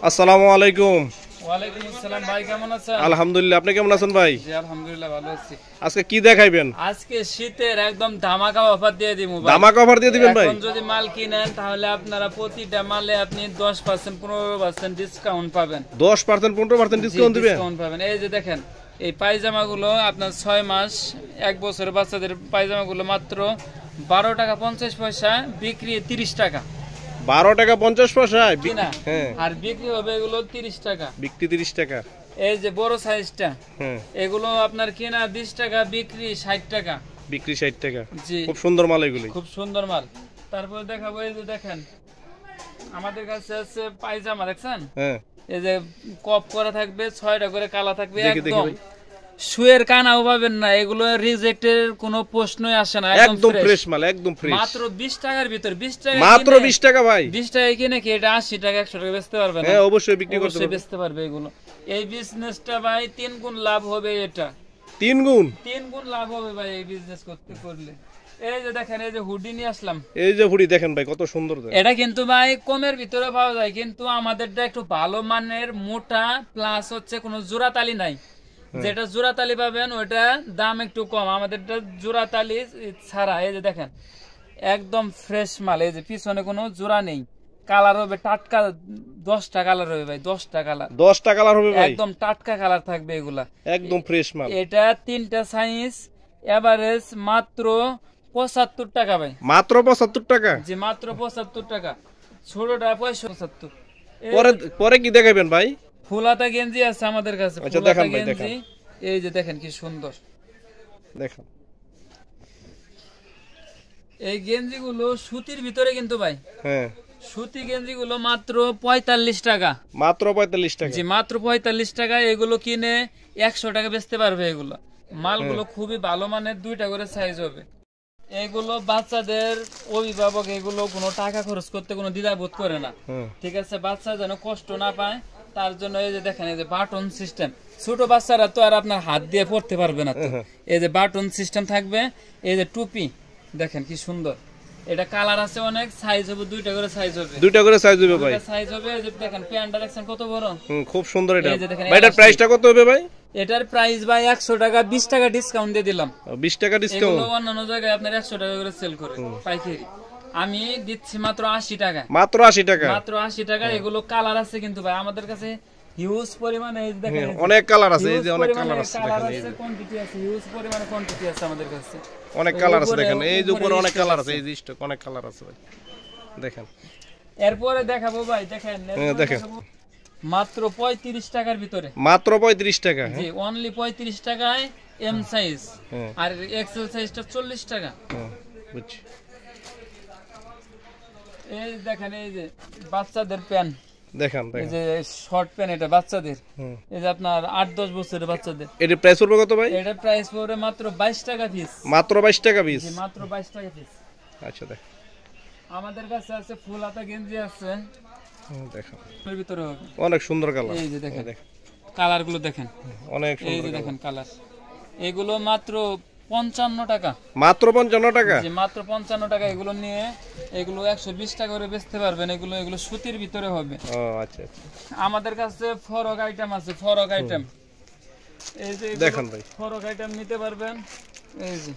আসসালামু আলাইকুম। ওয়ালাইকুম আসসালাম ভাই, কেমন আছেন? আলহামদুলিল্লাহ, আপনি কেমন আছেন ভাই? জি আলহামদুলিল্লাহ ভালো আছি। আজকে কি দেখাইবেন? আজকে শীতের একদম ধামাকা অফার দিয়ে দিমু ভাই। ধামাকা অফার দিয়ে দিবেন ভাই? এখন যদি মাল কিনেন তাহলে আপনারা প্রতিটা মালে আপনি 10% 15% ডিসকাউন্ট পাবেন। 10% 15% ডিসকাউন্ট দিবেন? ডিসকাউন্ট পাবেন। এই যে দেখেন, এই পায়জামাগুলো আপনার 6 মাস 1 বছরের বাচ্চাদের পায়জামাগুলো মাত্র 12 টাকা 50 পয়সা, বিক্রি 30 টাকা। 12 টাকা 50 পয়সায় কিনা? হ্যাঁ, আর বিক্রি হবে এগুলো 30 টাকা। বিক্রি 30 টাকা। এই যে বড় সাইজটা, হ্যাঁ, এগুলো আপনার কেনা 20 টাকা, বিক্রি 60 টাকা। বিক্রি 60 টাকা। জি, খুব সুন্দর মাল এগুলি, খুব সুন্দর মাল। তারপর দেখাবো, এই যে দেখেন আমাদের কাছে আছে পায়জামা, দেখছেন? হ্যাঁ, এই যে কপ করা থাকবে, 6টা করে কালা থাকবে, দেখি একদম ভাই। শুয়ের কানাও পাবেন না, এগুলো রিজেক্টের কোনো প্রশ্নই আসে না, একদম ফ্রেশ মাল, একদম ফ্রেশ। মাত্র 20 টাকার ভিতর। 20 টাকা, মাত্র 20 টাকা ভাই? 20 টাকা কিনে কি এটা 80 টাকা 100 টাকা বেচতে পারবে না? হ্যাঁ, অবশ্যই বিক্রি করতে অবশ্যই পারবে। বেচতে পারবে এগুলো। এই বিজনেসটা ভাই 3 গুণ লাভ হবে, এটা 3 গুণ? 3 গুণ লাভ হবে ভাই এই বিজনেস করলে। এই যে দেখেন, এই যে হুডি নিয়ে আসলাম। এই যে হুডি দেখেন ভাই, কত সুন্দর। এটা কিন্তু ভাই কমের ভিতরে পাওয়া যায়, কিন্তু আমাদেরটা একটু ভালো মানের, মোটা, প্লাস হচ্ছে কোনো জোড়াতালি নাই। যেটা জোড়াতালি পাবেন ওটা দাম একটু কম, আমাদেরটা জোড়াতালি ছাড়া। এই যে দেখেন একদম ফ্রেশ মাল। এই যে পিছনে কোনো জোড়া নেই, কালার হবে টাটকা, 10টা কালার হবে ভাই, 10টা কালার। 10টা কালার হবে ভাই? একদম টাটকা কালার থাকবে এগুলা, একদম ফ্রেশ মাল। এটা 3টা সাইজ, এভারেজ মাত্র 75 টাকা ভাই। মাত্র 75 টাকা? জি মাত্র 75 টাকা। ছোটটা 75। পরে পরে কি দেখাবেন ভাই? ফুলাতা গেঞ্জি আছে আমাদের কাছে। আচ্ছা, দেখান ভাই, গেঞ্জি, দেখান। এই যে দেখেন কি সুন্দর। দেখান। এই গেঞ্জিগুলো সুতির ভিতরে কিন্তু ভাই। হ্যাঁ, সুতি গেঞ্জিগুলো মাত্র 45 টাকা। মাত্র 45 টাকা? জি মাত্র 45 টাকা। এগুলো কিনে 100 টাকা বেচতে পারবে। এগুলো মালগুলো খুবই ভালো মানের, 2টা করে সাইজ হবে। এগুলো বাচ্চাদের অভিভাবক এগুলো কোনো টাকা খরচ করতে কোনো দ্বিধাবোধ করে না, ঠিক আছে? বাচ্চা যেন কষ্ট না পায় তার জন্য এই যে দেখেন, এই যে বাটন সিস্টেম। ছোট বাচ্চারা তো আর আপনার হাত দিয়ে পড়তে পারবে না, তো এই যে বাটন সিস্টেম থাকবে। এই যে টুপি দেখেন কি সুন্দর, এটা কালার আছে অনেক, সাইজ হবে 2টা করে সাইজ হবে। 2টা করে সাইজ হবে ভাই? সাইজ হবে। এই যে দেখেন প্যান্টটা দেখছেন কত বড়, খুব সুন্দর। এটা এই যে দেখেন, ভাই এটার প্রাইসটা কত হবে ভাই? এটার প্রাইস ভাই 100 টাকা, 20 টাকা ডিসকাউন্ট দিয়ে দিলাম। 20 টাকা ডিসকাউন্ট? এগুলো অন্যান্য জায়গায় আপনার 100 টাকা করে সেল করে পাইকারি, আমি দিচ্ছি মাত্র 80 টাকা। মাত্র 80 টাকা? মাত্র 80 টাকা। এগুলো কালার আছে কিন্তু ভাই আমাদের কাছে হিউজ পরিমাণে, এই দেখেন অনেক কালার আছে। এই যে অনেক কালার আছে, দেখেন এই যে কোয়ান্টিটি আছে, হিউজ পরিমাণে কোয়ান্টিটি আছে আমাদের কাছে, অনেক কালার আছে। দেখেন এই যে উপরে অনেক কালার আছে, এই যে স্টক অনেক কালার আছে ভাই, দেখেন। এরপরে দেখাবো ভাই, দেখেন দেখেন মাত্র 35 টাকার ভিতরে। মাত্র 35 টাকা? জি অনলি 35 টাকায় এম সাইজ, আর এক্সেল সাইজটা 40 টাকা। বুঝছি। এই দেখেন, এই যে বাচ্চাদের প্যান্ট দেখেন, এই যে শর্ট প্যান্ট, এটা বাচ্চাদের, এই যে আপনার 8-10 বছরের বাচ্চাদের। এর প্রাইস পড়বে কত ভাই? এটা প্রাইস পড়বে মাত্র 22 টাকা পিস। মাত্র 22 টাকা পিস? জি মাত্র 22 টাকা পিস। আচ্ছা, দেখ আমাদের কাছে আছে ফুল হাতা গেঞ্জি আছে, দেখো এর ভিতরে হবে অনেক সুন্দর কালার। এই যে দেখেন কালার গুলো দেখেন, অনেক এই সুন্দর যে দেখেন কালার। এগুলো মাত্র 55 টাকা। মাত্র 55 টাকা? জি মাত্র 55 টাকা। এগুলো নিয়ে এগুলো 120 টাকা করে বেচতে পারবেন। এগুলো সুতির ভিতরে হবে। ও আচ্ছা আচ্ছা। আমাদের কাছে ফরক আইটেম আছে, ফরক আইটেম, এই যে দেখেন ভাই ফরক আইটেম নিতে পারবেন। এই যে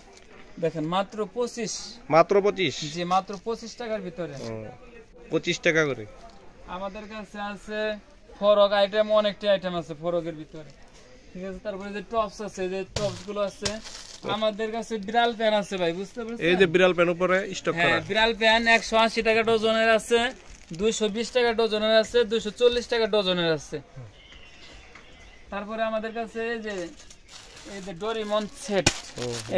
দেখেন মাত্র 25। মাত্র 25? জি মাত্র 25 টাকার ভিতরে। 25 টাকা করে আমাদের কাছে আছে ফরক আইটেম, অনেকটা আইটেম আছে ফরকের ভিতরে, ঠিক আছে? তারপরে যে টপস আছে, যে টপস গুলো আছে আমাদের কাছে। বিড়াল প্যান আছে ভাই, বুঝতে পারছেন? এই যে বিড়াল প্যান উপরে স্টক করা। হ্যাঁ, বিড়াল প্যান 180 টাকা ডজনের আছে, 220 টাকা ডজনের আছে, 240 টাকা ডজনের আছে। তারপরে আমাদের কাছে এই যে ডোরিমন সেট।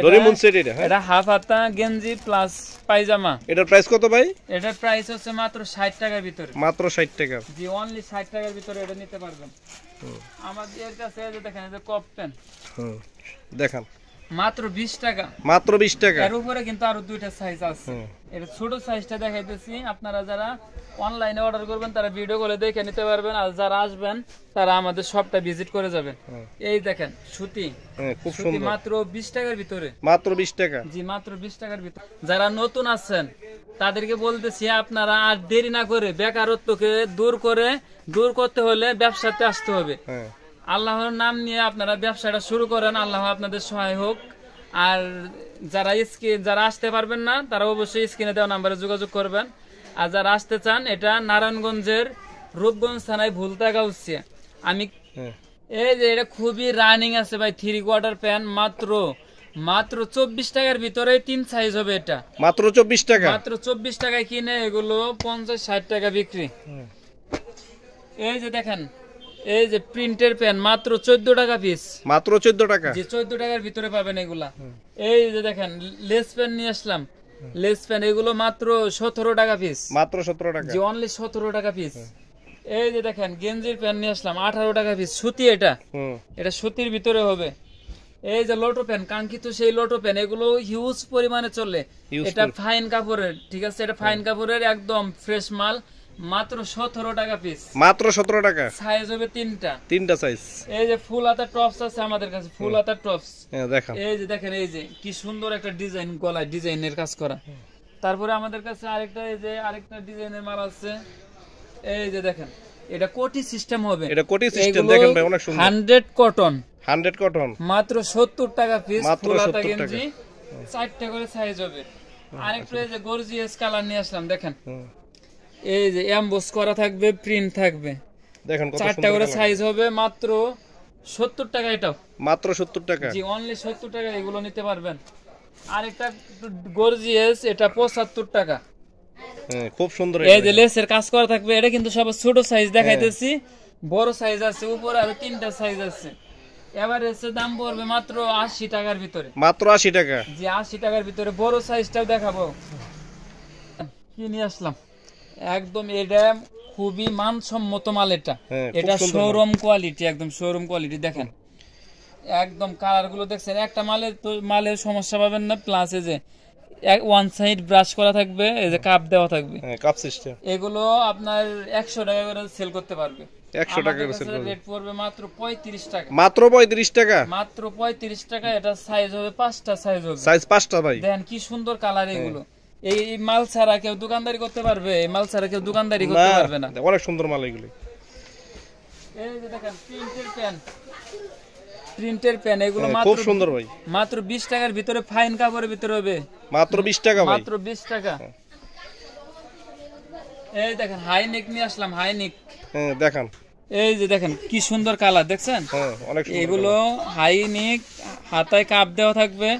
ডোরিমন সেট এটা হাফ হাতা গেঞ্জি প্লাস পায়জামা। এটার প্রাইস কত ভাই? এটার প্রাইস হচ্ছে মাত্র 60 টাকার ভিতরে। মাত্র 60 টাকা? জি অনলি 60 টাকার ভিতরে এটা নিতে পারবেন। আমাদের কাছে এই যে দেখেন, এই যে কপ পেন দেখান, মাত্র 20 টাকা। মাত্র 20 টাকা? এর উপরে কিন্তু আরো 2টা সাইজ আছে। এটা ছোট সাইজটা দেখাইতেছি, আপনারা যারা অনলাইনে অর্ডার করবেন তারা ভিডিও কলে দেখে নিতে পারবেন, আর যারা আসবেন তারা আমাদের শপটা ভিজিট করে যাবেন। এই দেখেন সুতি, খুব সুন্দর, মাত্র 20 টাকার ভিতরে। মাত্র 20 টাকা? জি মাত্র 20 টাকার ভিতরে। যারা নতুন আছেন তাদেরকে বলতেছি আপনারা আর দেরি না করে বেকারত্বকে দূর করতে হলে ব্যবসাতে আসতে হবে। হ্যাঁ আল্লাহর নাম নিয়ে আপনারা ব্যবসাটা শুরু করেন, আল্লাহ আপনাদের সহায় হোক। আর যারা আসতে পারবেন না তারা অবশ্যই স্ক্রিনে দেওয়া নাম্বারে যোগাযোগ করবেন। আর যারা আসতে চান, এটা নারায়ণগঞ্জের রূপগঞ্জ থানায় ভুলতাগাউছিয়া। আমি হ্যাঁ এই যে এটা খুবই রানিং আছে ভাই, 3 কোয়ার্টার প্যান্ট, মাত্র 24 টাকার ভিতরে 3 সাইজ হবে। এটা মাত্র 24 টাকা, মাত্র 24 টাকায় কিনে এগুলো 50-60 টাকা বিক্রি। এই যে দেখেন, এই যে প্রিন্টের প্যান্ট মাত্র 14 টাকা পিস, মাত্র 14 টাকা, যে 14 টাকার ভিতরে পাবেন এগুলা। এই যে দেখেন লেস প্যান্ট নিয়ে আসলাম, লেস প্যান্ট এগুলো মাত্র 17 টাকা পিস, মাত্র 17 টাকা, যে অনলি 17 টাকা পিস। এই যে দেখেন গেঞ্জির প্যান্ট নিয়ে আসলাম 18 টাকা পিস, সুতি। এটা সুতির ভিতরে হবে। এই যে লোটো প্যান্ট, কাঙ্ক্ষিত সেই লোটো প্যান্ট, এগুলো হিউজ পরিমাণে চলে। এটা ফাইন কাপড়ের, ঠিক আছে, এটা ফাইন কাপড়ের একদম ফ্রেশ মাল, মাত্র 17 টাকা পিস, মাত্র 17 টাকা। সাইজ হবে তিনটা সাইজ। এই যে ফুল হাতা টপস আছে আমাদের কাছে, ফুল হাতা টপস। দেখেন, এই যে দেখেন, এই যে কি সুন্দর একটা ডিজাইন, গলায় ডিজাইনের কাজ করা। তারপরে আমাদের কাছে আরেকটা ডিজাইনের মাল আছে। এই যে দেখেন, এটা কোটি সিস্টেম হবে, এটা কোটি সিস্টেম দেখেন ভাই, অনেক সুন্দর। 100 কটন, 100 কটন, মাত্র 70 টাকা পিস, মাত্র ফুল হাতা 70 টাকা। গেঞ্জি 4টা করে সাইজ হবে। আরেকটা এই যে গর্জিয়াস কালার নিয়ে আসলাম, দেখেন এই যে এমবোস করা থাকবে, প্রিন্ট থাকবে, দেখেন কত 4টা করে সাইজ হবে, মাত্র 70 টাকা। এটাও মাত্র 70 টাকা, জি অনলি 70 টাকা এগুলো নিতে পারবেন। আরেকটা গর্জিয়াস, এটা 75 টাকা। খুব সুন্দর। এই যে লেসের কাজ করা থাকবে, এটা কিন্তু সব ছোট সাইজ দেখাইতেছি, বড় সাইজ আছে উপরে, আরো 3টা সাইজ আছে। এভারেজের দাম পড়বে মাত্র 80 টাকার ভিতরে, মাত্র 80 টাকা, জি 80 টাকার ভিতরে। বড় সাইজটাও দেখাবো। কি নিয়ে আসলাম, একদম এটা খুবই মানসম্মত মাল। এটা শোরুম কোয়ালিটি, একদম শোরুম কোয়ালিটি। দেখেন একদম কালার গুলো দেখছেন, একটা মালের সমস্যা পাবেন না। প্লাস এই যে ওয়ান সাইড ব্রাশ করা থাকবে, এই যে কাপ দেওয়া থাকবে, কাপ সিস্টেম। এগুলো আপনার 100 টাকা করে সেল করতে পারবে। 100 টাকা করে সেল করবে। রেট পড়বে মাত্র 35 টাকা, মাত্র 35 টাকা, মাত্র 35 টাকা। এটা সাইজ হবে 5টা সাইজ হবে, সাইজ 5টা ভাই। দেখেন কি সুন্দর কালার। এগুলো এই মাল ছাড়া কেউ দোকানদারি করতে পারবে? এই মাল ছাড়া কেউ দোকানদারি করতে পারবে না। অনেক সুন্দর মাল এগুলো। এই যে দেখেন প্রিন্টের প্যান, এগুলো খুব সুন্দর ভাই, মাত্র 20 টাকার ভিতরে, ফাইন কাপড়ের ভিতরে হবে, মাত্র 20 টাকা ভাই, মাত্র 20 টাকা। এই দেখেন হাই নেক নিয়ে আসলাম, হাই নেক। দেখেন এই যে দেখেন কি সুন্দর কালার, দেখছেন? অনেক সুন্দর। এগুলো হাই নেক, হাতায় কাপ দেওয়া থাকবে,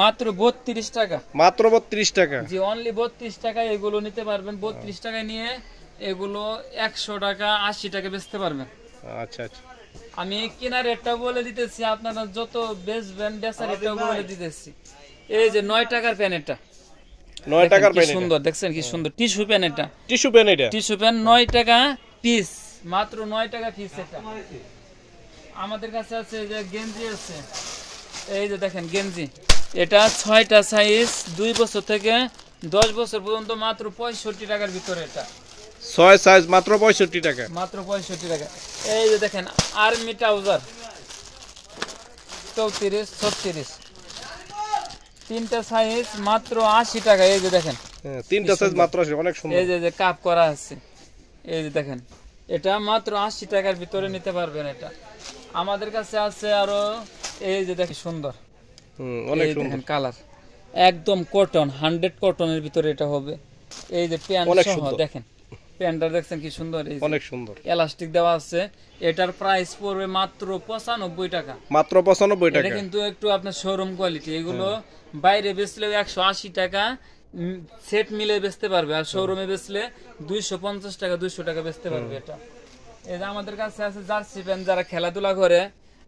মাত্র 32 টাকা, মাত্র 32 টাকা, জি অনলি 32 টাকায় এগুলো নিতে পারবেন। 32 টাকায় নিয়ে এগুলো 100 টাকা 80 টাকা বেচতে পারবেন। আচ্ছা আচ্ছা, আমি কেনা রেটটা বলে দিতেছি, আপনারা যত বেচবেন বেচা রেটটাও বলে দিতেছি। এই যে 9 টাকার প্যান, এটা 9 টাকার প্যান, সুন্দর, দেখছেন কি সুন্দর টিস্যু প্যান। এটা টিস্যু প্যান, এটা টিস্যু প্যান 9 টাকা পিস, মাত্র 9 টাকা পিস। এটা আমাদের কাছে আছে, যে গেঞ্জি আছে, এই যে দেখেন গেঞ্জি, এটা 6টা সাইজ, 2 বছর থেকে 10 বছর পর্যন্ত, মাত্র 65 টাকার ভিতরে। এটা 6 সাইজ, মাত্র 65 টাকা, মাত্র 65 টাকা। এই যে দেখেন আর্মি ট্রাউজার 34, 36, 3টা সাইজ, মাত্র 80 টাকা। এই যে দেখেন 3টা সাইজ মাত্র 80, অনেক সুন্দর। এই যে কাপ করা আছে, এই যে দেখেন, এটা মাত্র 80 টাকার ভিতরে নিতে পারবেন। এটা আমাদের কাছে আছে আরো, এই যে দেখেন সুন্দর, অনেক সুন্দর কালার, একদম কটন, 100 কটনের ভিতরে এটা হবে। এই যে প্যান্ট সহ দেখেন, প্যান্টটা দেখছেন কি সুন্দর, অনেক সুন্দর, এলাস্টিক দেওয়া আছে। এটার প্রাইস পড়বে মাত্র 95 টাকা, মাত্র 95 টাকা। এটা কিন্তু একটু আপনার শোরুম কোয়ালিটি। এগুলো বাইরে বেচলে 180 টাকা সেট মিলে বেচতে পারবে, আর শোরুমে বেচলে 250 টাকা 200 টাকা বেচতে পারবে। এটা এই যে আমাদের কাছে আছে জার্সি প্যান্ট, যারা খেলাধুলা করে,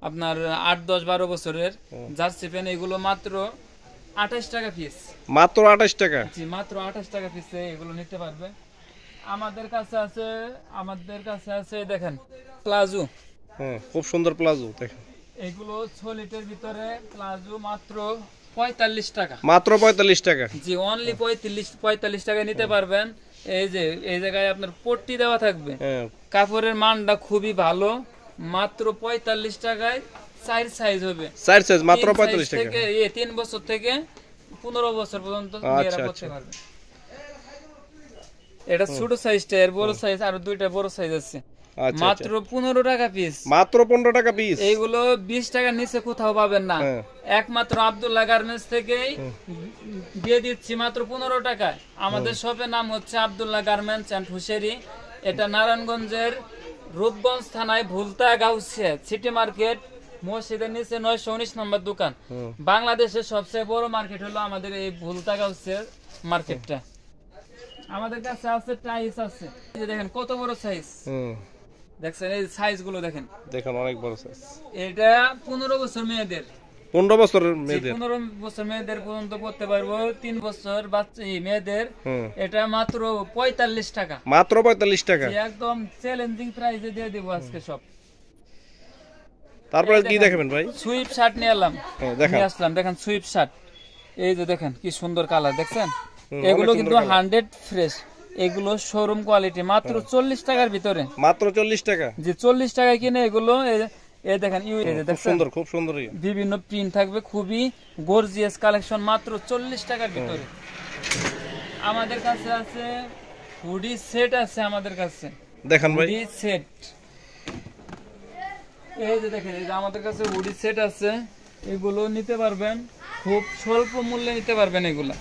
আপনার 8, 10, 12 বছরের জার্সি প্যান্ট, এগুলো মাত্র 28 টাকা পিস, মাত্র 28 টাকা, জি মাত্র 28 টাকা পিসে এগুলো নিতে পারবে। আমাদের কাছে আছে দেখেন প্লাজো, খুব সুন্দর প্লাজো। দেখেন এগুলো 6 লিটার ভিতরে প্লাজো, মাত্র 45 টাকা, মাত্র 45 টাকা, জি অনলি 45 টাকায় নিতে পারবেন। এই যে এই জায়গায় আপনার পট্টি দেওয়া থাকবে, কাপড়ের মানটা খুবই ভালো, মাত্র 45 টাকায় 4 সাইজ হবে, 4 সাইজ মাত্র 45 টাকা। 3 বছর থেকে 15 বছর পর্যন্ত মেয়েরা পড়তে পারবে। এটা ছোট সাইজটা, এর বড় সাইজ আর দুইটা বড় সাইজ আছে। আচ্ছা মাত্র 15 টাকা পিস। মাত্র 15 টাকা পিস। এইগুলো 20 টাকার নিচে কোথাও পাবেন না। একমাত্র আব্দুল্লাহ গার্মেন্টস থেকেই দিয়ে দিচ্ছি মাত্র 15 টাকায়। আমাদের শপের নাম হচ্ছে আব্দুল্লাহ গার্মেন্টস এন্ড হুশেরি। এটা নারায়ণগঞ্জের রূপগঞ্জ থানায় ভুলতা গাউসিয়া সিটি মার্কেট মসজিদের নিচে 919 নম্বর দোকান। বাংলাদেশের সবচেয়ে বড় মার্কেট হলো আমাদের এই ভুলতা গাউসিয়া মার্কেটটা। আমাদের কাছে আছে টাইস আছে, এই যে দেখেন কত বড় সাইজ। দেখছেন এই সাইজ গুলো দেখেন, দেখেন অনেক বড় সাইজ। এটা 15 বছর মেয়েদের, 15 বছরের মেয়েদের, 15 বছর মেয়েদের পর্যন্ত পড়তে পারবো। 3 বছর বাচ্চা মেয়েদের এটা মাত্র 45 টাকা। মাত্র 45 টাকা, একদম চ্যালেঞ্জিং প্রাইসে দিয়ে দেব আজকে সব। তারপরে কি দেখাবেন ভাই? সুইপ শার্ট নিয়ে এলাম, দেখেন আসলাম, দেখেন সুইপ শার্ট। এই যে দেখেন কি সুন্দর কালার, দেখছেন? এগুলো কিন্তু 100 ফ্রেশ, এগুলো শোরুম কোয়ালিটি, মাত্র 40 টাকার ভিতরে। মাত্র 40 টাকা? যে 40 টাকায় কিনে এগুলো এই দেখেন, সুন্দর, খুব সুন্দর, বিভিন্ন প্রিন্ট থাকবে, খুবই গর্জিয়াস কালেকশন, মাত্র 40 টাকার ভিতরে। আমাদের কাছে আছে হুডি সেট আছে, আমাদের কাছে দেখেন ভাই হুডি সেট। এই যে দেখেন, এই যে আমাদের কাছে হুডি সেট আছে, এগুলো নিতে পারবেন, খুব স্বল্প মূল্যে নিতে পারবেন এগুলা।